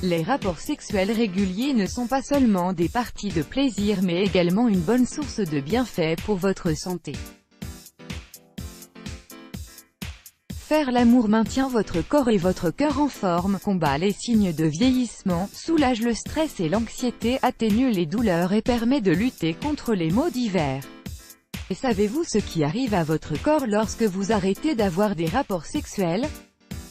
Les rapports sexuels réguliers ne sont pas seulement des parties de plaisir mais également une bonne source de bienfaits pour votre santé. Faire l'amour maintient votre corps et votre cœur en forme, combat les signes de vieillissement, soulage le stress et l'anxiété, atténue les douleurs et permet de lutter contre les maux divers. Et savez-vous ce qui arrive à votre corps lorsque vous arrêtez d'avoir des rapports sexuels?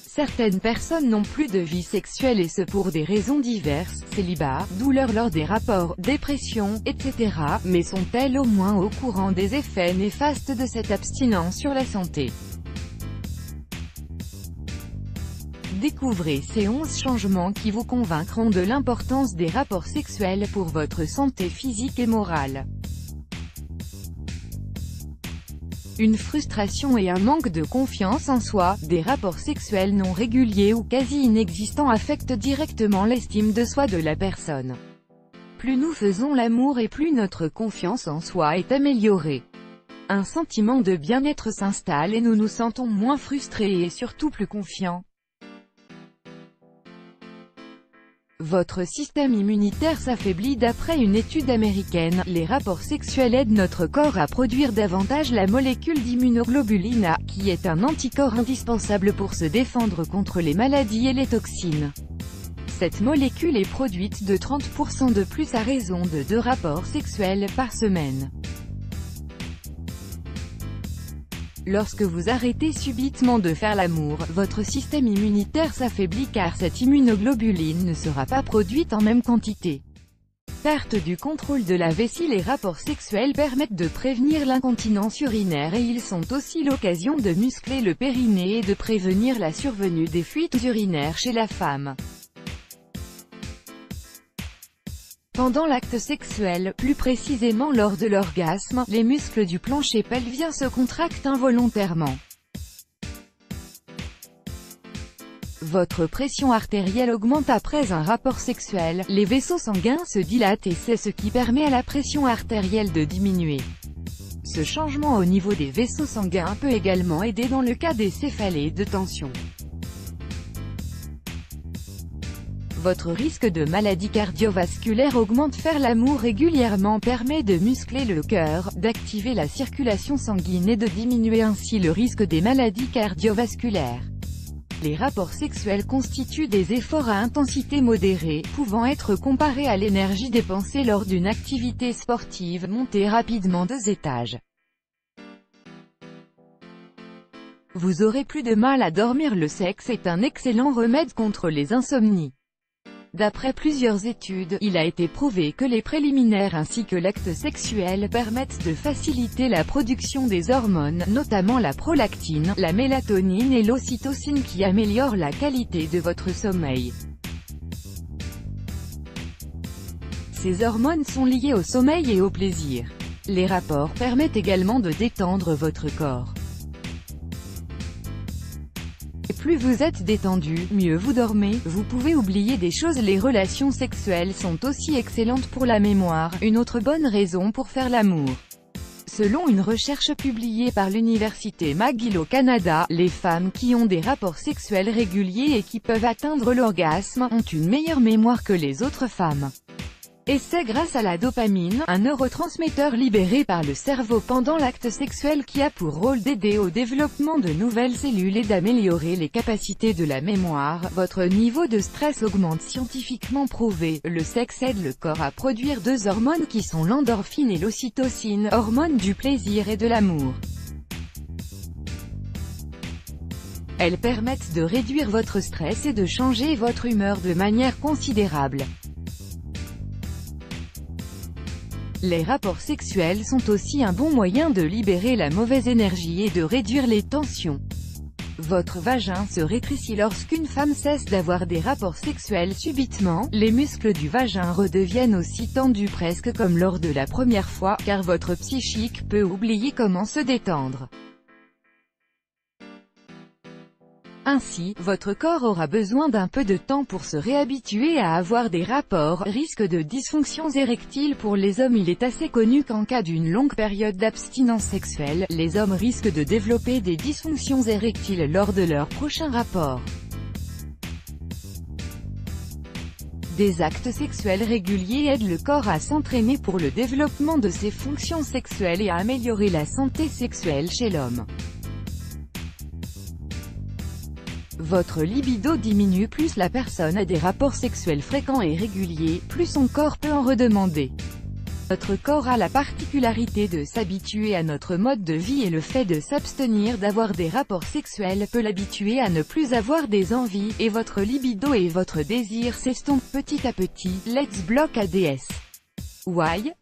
Certaines personnes n'ont plus de vie sexuelle et ce pour des raisons diverses, célibat, douleurs lors des rapports, dépression, etc. Mais sont-elles au moins au courant des effets néfastes de cette abstinence sur la santé? Découvrez ces 11 changements qui vous convaincront de l'importance des rapports sexuels pour votre santé physique et morale. Une frustration et un manque de confiance en soi, des rapports sexuels non réguliers ou quasi inexistants affectent directement l'estime de soi de la personne. Plus nous faisons l'amour et plus notre confiance en soi est améliorée. Un sentiment de bien-être s'installe et nous nous sentons moins frustrés et surtout plus confiants. Votre système immunitaire s'affaiblit. D'après une étude américaine, les rapports sexuels aident notre corps à produire davantage la molécule d'immunoglobuline A, qui est un anticorps indispensable pour se défendre contre les maladies et les toxines. Cette molécule est produite de 30% de plus à raison de 2 rapports sexuels par semaine. Lorsque vous arrêtez subitement de faire l'amour, votre système immunitaire s'affaiblit car cette immunoglobuline ne sera pas produite en même quantité. Perte du contrôle de la vessie. Les rapports sexuels permettent de prévenir l'incontinence urinaire et ils sont aussi l'occasion de muscler le périnée et de prévenir la survenue des fuites urinaires chez la femme. Pendant l'acte sexuel, plus précisément lors de l'orgasme, les muscles du plancher pelvien se contractent involontairement. Votre pression artérielle augmente après un rapport sexuel, les vaisseaux sanguins se dilatent et c'est ce qui permet à la pression artérielle de diminuer. Ce changement au niveau des vaisseaux sanguins peut également aider dans le cas des céphalées de tension. Votre risque de maladie cardiovasculaire augmente. Faire l'amour régulièrement permet de muscler le cœur, d'activer la circulation sanguine et de diminuer ainsi le risque des maladies cardiovasculaires. Les rapports sexuels constituent des efforts à intensité modérée, pouvant être comparés à l'énergie dépensée lors d'une activité sportive. Montez rapidement 2 étages. Vous aurez plus de mal à dormir. Le sexe est un excellent remède contre les insomnies. D'après plusieurs études, il a été prouvé que les préliminaires ainsi que l'acte sexuel permettent de faciliter la production des hormones, notamment la prolactine, la mélatonine et l'ocytocine qui améliorent la qualité de votre sommeil. Ces hormones sont liées au sommeil et au plaisir. Les rapports permettent également de détendre votre corps. Plus vous êtes détendu, mieux vous dormez, vous pouvez oublier des choses. Les relations sexuelles sont aussi excellentes pour la mémoire, une autre bonne raison pour faire l'amour. Selon une recherche publiée par l'université McGill au Canada, les femmes qui ont des rapports sexuels réguliers et qui peuvent atteindre l'orgasme ont une meilleure mémoire que les autres femmes. Et c'est grâce à la dopamine, un neurotransmetteur libéré par le cerveau pendant l'acte sexuel qui a pour rôle d'aider au développement de nouvelles cellules et d'améliorer les capacités de la mémoire. Votre niveau de stress augmente. Scientifiquement prouvé, le sexe aide le corps à produire 2 hormones qui sont l'endorphine et l'ocytocine, hormones du plaisir et de l'amour. Elles permettent de réduire votre stress et de changer votre humeur de manière considérable. Les rapports sexuels sont aussi un bon moyen de libérer la mauvaise énergie et de réduire les tensions. Votre vagin se rétrécit lorsqu'une femme cesse d'avoir des rapports sexuels subitement, les muscles du vagin redeviennent aussi tendus presque comme lors de la première fois, car votre psychique peut oublier comment se détendre. Ainsi, votre corps aura besoin d'un peu de temps pour se réhabituer à avoir des rapports. Risque de dysfonctions érectiles. Pour les hommes, il est assez connu qu'en cas d'une longue période d'abstinence sexuelle, les hommes risquent de développer des dysfonctions érectiles lors de leur prochain rapport. Des actes sexuels réguliers aident le corps à s'entraîner pour le développement de ses fonctions sexuelles et à améliorer la santé sexuelle chez l'homme. Votre libido diminue plus la personne a des rapports sexuels fréquents et réguliers, plus son corps peut en redemander. Notre corps a la particularité de s'habituer à notre mode de vie et le fait de s'abstenir d'avoir des rapports sexuels peut l'habituer à ne plus avoir des envies, et votre libido et votre désir s'estompent petit à petit. Let's block ADS. Why?